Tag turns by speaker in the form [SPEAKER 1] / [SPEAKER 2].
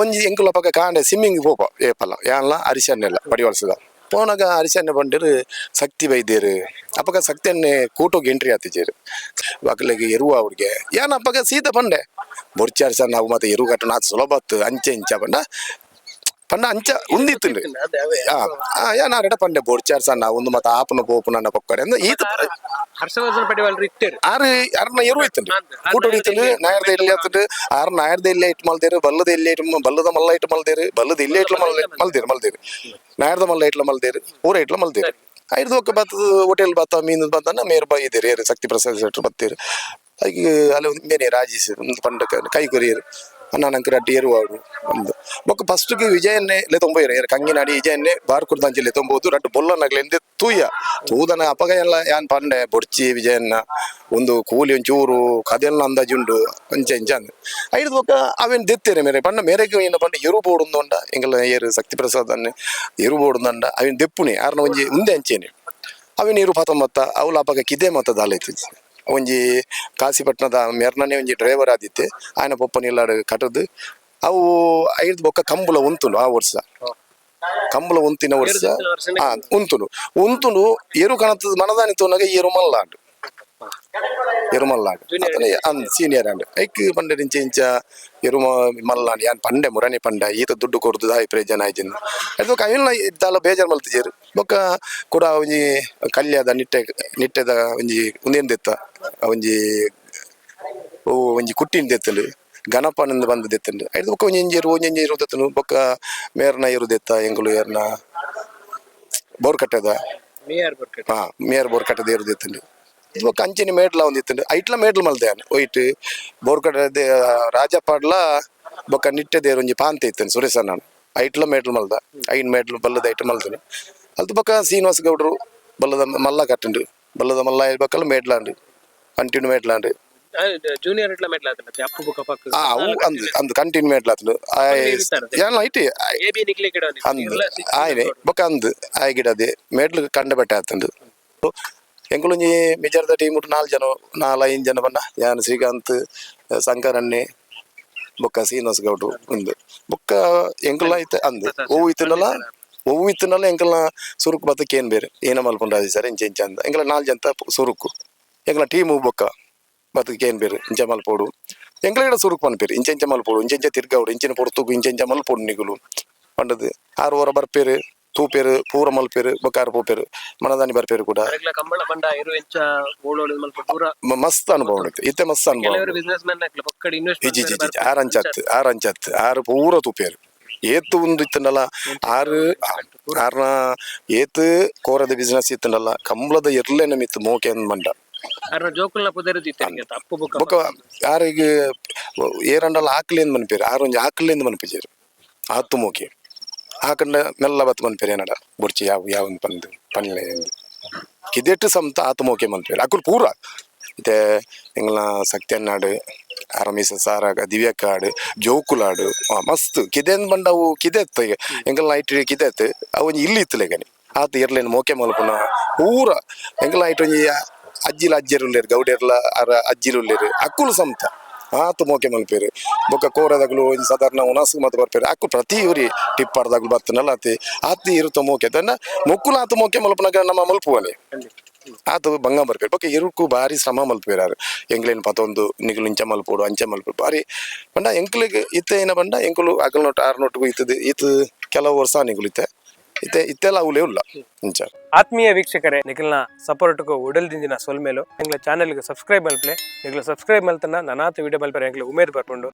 [SPEAKER 1] ಒಂಜಿ ಎಂಕುಲ ಪಕ್ಕ ಕಾಂಡೆ ಸ್ವಿಮ್ಮಿಂಗ್ ಪೋಪ ಏಪಲ್ಲ ಯಾನ್ಲ ಅರಿಶನ್ನೆಲ್ಲ ಪಡಿವಲ್ಸದ ಪೋನಾಗ ಅರಿಶನ್ನೆ ಬಂದಿರು ಶಕ್ತಿ ವೈದ್ಯರು ಅಪ್ಪಗ ಶಕ್ತಿಯನ್ನೇ ಕೂಟೋಗಿ ಎಂಟ್ರಿ ಆತಿಜೇರು ಅಕ್ಕಲಿಗೆ ಎರುವ ಅವ್ರಿಗೆ ಯಾನ ಅಪ್ಪಗ ಸೀದಾ ಬಂಡೆ ಬೊರ್ಚಾರ್ಸ ನಾವು ಮತ್ತೆ ಎರು ಕಟ್ಟ ನಾತ್ ಸುಲಭತ್ತು ಅಂಚೆ ಇಂಚ ಬಂಡ ಪಂಡ ಅಂಚ ಉಂದಿತ್ತು ಯಾನಾರಡ ಪಂಡೆ ಬೋರ್ಚಾರ್ ಸಣ್ಣ ಒಂದು ಮತ್ತೆ ಆಪನ ಪೋಪನ ನನ್ನ ಪಕ್ಕಡೆ ಅಂದ್ರೆ ಈತ
[SPEAKER 2] ಹರ್ಷವರ್ಧನ್ ಪಡಿವಾಲ್ರು ಇಟ್ಟರು
[SPEAKER 1] ಯಾರನ್ನ ಎರು ಇತ್ತು ಕೂಟ ಹೊಡಿತಂಡು ನಾಯರ್ದ ಎಲ್ಲಿ ಆತಂಡು ಆರ ನಾಯರ್ದ ಎಲ್ಲಿ ಇಟ್ಟು ಮಲ್ದೇರು ಬಲ್ಲದ ಎಲ್ಲಿ ಇಟ್ಟು ಬಲ್ಲದ ಮಲ್ಲ ಇಟ್ಟು ಮಲ್ದೇರು ಬಲ್ಲದ ಎಲ್ಲಿ ಇಟ್ಲ ಮಲ್ದೇರು ನಾಯರ್ದ ಮಲ್ಲ ಇಟ್ಲ ಮಲ್ದೇರು ಊರ ಇಟ್ಲ ಮಲ್ದೇರು ಐದು ಒಕ್ಕ ಬತ್ತದ ಹೋಟೆಲ್ ಬತ್ತ ಮೀನು ಬಂದನ್ನ ಮೇರ್ ಬಾಯಿ ಇದ್ದೀರಿ ಶಕ್ತಿ ಪ್ರಸಾದ್ ಬತ್ತೀರು ಹಾಗೆ ಅಲ್ಲಿ ಒಂದು ಮೇನೆ ರಾಜೇಶ್ ಒಂದು ಪಂಡ ಕೈ ಕೊರಿಯರು ಅಣ್ಣನಂಕ ರಡ್ಡಿ ಎರುವಾಡು ಒಂದು ಬೊಕ್ಕ ಫಸ್ಟ್ಗೆ ವಿಜಯನ್ನೇ ತೊಂಬೈರು ಕಂಗಿನಾಡಿ ವಿಜಯನ್ನೇ ಬಾರ್ ಕುರ್ದಂಜಲ್ಲಿ ತೊಂಬೋದು ರಡ್ಡು ಬೊಲ್ಲನಾಗ್ಲೆಂದೆ ತೂದನ ಅಪಗ ಎಲ್ಲ ಯಾನ್ ಪಂಡೆ ಬೊಡ್ಚಿ ವಿಜಯನ್ನ ಒಂದು ಕೂಲಿ ಒಂಚೂರು ಕದೆಲ್ಲ ಅಂದಾಜುಂಡು ಅಂಚೆ ಅಂಚ ಐದು ಬೊಕ್ಕ ಅವೇನು ದೆತ್ತೇರೆ ಮೇರೆ ಪಂಡ ಮೇರೆಗೆ ಏನು ಪಂಡ ಎರು ಬೋಡುಂದ ಎಂಗೆಲ್ಲ ಏರು ಶಕ್ತಿ ಪ್ರಸಾದ್ ಅನ್ನೆ ಎರು ಬೋಡುಂದ ಅವೇನು ದೆಪ್ಪುಣಿ ಆರ್ನ ಒಂಜಿ ಮುಂದೆ ಅಂಚೇನೆ ಅವೇನು ಇರು ಪತೊಂಬತ್ತ ಅವಳು ಅಪಗ ಕಿದೆ ಮತ್ತ ದಾಲೈತಿ ಒಂಜಿ ಕಾಸಿಪಟ್ಟಣದ ಮೆರ್ನನೆ ಒಂಜಿ ಡ್ರೈವರ್ ಆದಿತ್ತೆ ಆಯನ ಪೊಪ್ಪನಿಲ್ಲಾಡು ಕಟ್ಟದು ಅವು ಐದು ಬೊಕ್ಕ ಕಂಬಳ ಉಂತುಂಡು ಆ ವರ್ಷ ಕಂಬಳ ಉಂತಿನ ವರ್ಷ ಉಂತುಂಡು ಎರು ಕಣತದ ಮನದಾನಿ ತೋನಾಗ ಎರು ಮಲ್ಲಾಡು ಸೀನಿಯರ್ ಅಂಡ್ ಐಕ್ ಪಂಡೆ ಇಂಚ ಎರು ಮಲ್ಲಾಂಡ್ ಯಾನ್ ಪಂಡೆ ಮುರನೆ ಪಂಡ ಈತ ದುಡ್ಡು ಕೊಡ್ದು ದಾಯಿ ಪ್ರಯೋಜನ ಆಯ್ತು ಅದು ಅವಿನ ಇದ್ದಾಲ ಬೇಜಾರು ಮಲ್ತಿಜೇರು ಬೊಕ್ಕ ಕೂಡ ಒಂಜಿ ಕಲ್ಯದ ನಿಟ್ಟೆದ ಒಂಜಿ ಉಂದೇನ್ ಒಂಜಿ ಒಂಜಿ ಕುಟ್ಟಿನ ದೆತ್ತಲು ಗಣಪನಿಂದ ಬಂದು ದೆತ್ತಂಡು ಐದು ಬೊಕ್ಕ ಒಂಜೆಂಜೇರು ದೆತ್ತನು ಬೊಕ್ಕ ಮೇರ್ನ ಇರು ದೆತ್ತ ಎಂಗುಲು ಏರ್ನ ಬೋರ್ಕಟ್ಟೆದ ಮೇಯರ್ ಬೋರ್ಕಟ್ಟೆದ ಇರು ದೆತ್ತಂಡು ಇದು ಬೊಕ್ಕ ಅಂಚಿನ ಮೇಡ್ಲ ಒಂದಿತ್ತಂಡು ಐಟ್ಲ ಮೇಡ್ಲು ಮಲ್ದೇನು ಒಯ್ಟ್ ಬೋರ್ಕಟ್ಟೆ ರಾಜಪಾಡ್ಲ ಬೊಕ್ಕ ನಿಟ್ಟೆದೇರು ಒಂಜಿ ಪಾಂತೆ ಇತ್ತನು ಸುರೇಶ್ ನಾನು ಐಟ್ಲ ಮೇಡ್ಲು ಮಲ್ದ ಐನ್ ಮೇಡ್ಲು ಬಲ್ಲದ ಐಟ್ ಮಲ್ದನು ಅಲ್ತು ಬೊಕ್ಕ ಶ್ರೀನಿವಾಸ ಗೌಡ್ರು ಬಲ್ಲದ ಮಲ್ಲ ಕಟ್ಟುಂಡು ಬಲ್ಲದ ಮಲ್ಲ ಬೊಕ್ಕಲ್ಲ ಮೇಡ್ಲಾಂಡು ಕಂಟಿನ್ಯೂ ಮೇಡ್ಲಾಂಡು
[SPEAKER 2] ಜೂನಿಯರ್ ಇಟ್ಲ ಮೆಟ್ಲ
[SPEAKER 1] ಅಂದ್ ಕಂಟಿನ್ಯೂ ಮೇಡ್ಲಾತಂಡು ಐಟಿ ಆಯ್ನೆ ಬೊಕ್ಕ ಅಂದ್ ಆಯ್ ಗಿಡದೆ ಮೇಡ್ಲು ಕಂಡ ಬಟ್ಟೆ ಆತಂಡು ಎಂಕುಲೊಂಜಿ ಮಿಜಾರ್ದ ಟೀಮ್ 4 ಜನ ಬಣ್ಣ ಯಾನ್ ಶ್ರೀಕಾಂತ್ ಶಂಕರಣ್ಣೆ ಬೊಕ್ಕ ಶ್ರೀನಿವಾಸ ಗೌಡ್ರು ಒಂದು ಬೊಕ್ಕ ಎಂಕುಲ ಐತೆ ಅಂದ್ ಒವ್ವು ಇತ್ತನಲ್ಲ ಎಂಕಲ್ನ ಸುರುಕು ಬತ್ತಕ್ಕೆ ಏನ್ ಬೇರೆ ಏನ ಮಲ್ಪುಂಡ ಸರ್ ಇಂಚ ಅಂದ ಎಂಕಲ 4 ಜನ ಸುರುಕು ಎಂಕಲ ಟೀಮು ಬೊಕ್ಕ ಬತ್ತಕ್ಕೆ ಏನ್ ಬೇರೆ ಇಂಚ ಮಲ್ಪೋಡು ಎಂಕಲ ಗಿಡ ಸುರುಕು ಪನ್ಪೇರು ಇಂಚ ಮಲ್ಪೋಡು ಇಂಚ ತಿರ್ಗಾವಡು ಇಂಚಿನ ಪೊರ್ತುಕು ಇಂಚ ಮಲ್ಪೋಡು ನಿಗುಲು ಪಂಡದು 6 ವಾರ ಬರ್ಪೇರು ತೂಪೇರು ಪೂರ ಮಲ್ಪೇರು ಬೊಕ್ಕ ಪೋಪೇರು ಮನದಾನಿ ಬರ್ಪೇರು ಕೂಡ ಮಸ್ತ್ ಅನುಭವ ಉಂಟು ಇತ್ತೆ ಮಸ್ತ್ ಅನುಭವ ಆರಂಚತ್ತು ಆರು ಪೂರ ತೂಪೇರು ಏತು ಒಂದು ಇತ್ತಂಡಲ್ಲ ಆರ್ನ ಏತು ಕೋರದ ಬಿಸಿನೆಸ್ ಇತ್ತಂಡಲ್ಲ ಕಂಬಳದ ಎರ್ಲೆನ ಮಿತ್ತು ಮೋಕೆ ಅಂದ್ ಮಂಡ ಬೊಕ್ಕ ಯಾರಿಗೆ ಏರಂಡಲ್ಲ ಆಕ್ಲಿಂದ ಮನ್ಪೇರು ಆರೊಂಜಿ ಆಕ್ಲಿಂದ ಮನ್ಪಿಜೇರು ಆತು ಮೋಕೆ ಆಕಂಡ ಮೆಲ್ಲ ಬತ್ ಮನ್ಪೇರು ಏನಡ ಬುಡ್ಚಿ ಯಾವ ಪಂದು ಪನ್ಲೆ ಕಿದೆಟ್ಟು ಸಮತ ಆತು ಮೋಕೆ ಮನ್ಪೇರು ಅಕ್ಕುಲ್ ಪೂರ ಮತ್ತೆ ಎಂಗ್ಲ ಸತ್ಯನಾಡು ಆರಮೀಸ ಸಾರಾಗ ದಿವ್ಯಕಾಡು ಜೋಕುಲಾಡು ಮಸ್ತ್ ಕಿದೆನ್ ಬಂಡ ಅವು ಕಿದೆತ್ತ ಎಂಗಲ್ ನೈಟ್ ಕಿದೆತ್ ಅವು ಇಲ್ಲಿ ಇತ್ತಲೆಗನಿ ಆತ ಇರ್ಲೇನು ಮೋಕೆ ಮಲ್ಪುನ ಪೂರ ಎಂಗಲ್ ನೈಟ್ ಒಂಜಿ ಅಜ್ಜಿರು ಗೌಡೆರ್ಲ ಅಜ್ಜಿರುಲ್ಲೇರು ಅಕ್ಕುಲು ಸಮತ ಆತು ಮೋಕೆ ಮಲ್ಪೇರು ಬೊಕ್ಕ ಕೋರದಾಗ್ಲು ಒಂಜಿ ಸಾಧಾರಣ ಉನಾಸು ಮಾತು ಬರ್ಪೇರು ಅಕ್ಕು ಪ್ರತಿ ಊರಿ ಟಿಪ್ಪಾರ್ದಾಗ್ಲು ಬರ್ತನಲ್ಲ ಆತಿ ಇರುತ್ತ ಮೋಕೆ ತಂಡ ಮೊಕ್ಕುಲು ಆತು ಮೋಕೆ ಮಲ್ಪನಾಗ ನಮ್ಮ ಮಲ್ಪುವನೆ ಆತು ಬಂಗ ಬರ್ಪೇರು ಬೊಕ್ಕ ಇರುಕು ಬಾರಿ ಶ್ರಮ ಮಲ್ಪೇರಾರು ಎಂಗ್ಲೇನು ಪತೊಂದು ನಿಗುಲು ಇಂಚ ಮಲ್ಪೋಡು ಅಂಚೆ ಮಲ್ಪೋಡು ಬಾರಿ ಬಂಡ ಎಂಕ್ಲಿಗೆ ಇತ್ತೆ ಏನ ಬಂಡ ಎಂಕುಲು ಅಗಲ್ನೊಟ್ಟು 6 ನೋಟಿಗೂ ಇತ್ತದು ಇತ್ತು ಕೆಲವು ವರ್ಷ ನಿಗುಲು ಇತ್ತೆಲ್ಲ ಅವಲೇ ಉಲ್ಲ ಇಂಚ
[SPEAKER 2] ಆತ್ಮೀಯ ವೀಕ್ಷಕರೇ ನಿಖಿಲ್ನ ಸಪೋರ್ಟ್ಗೂ ಉಡಲ್ ದಿಂಜಿನ ಸೊಲ್ಮೇಲು ಎಂಗ್ಲ ಚಾನೆಲ್ಗೆ ಸಬ್ಸ್ಕ್ರೈಬ್ ಮಲ್ಪಲೆ ನಿಖಿಲ್ ಸಬ್ಸ್ಕ್ರೈಬ್ ಮಲ್ತನ ನನಾತು ವಿಡಿಯೋ ಮಲ್ಪರೆ ಎಂಗ್ಲ ಉಮೇದ್ ಬರ್ಪುಂಡು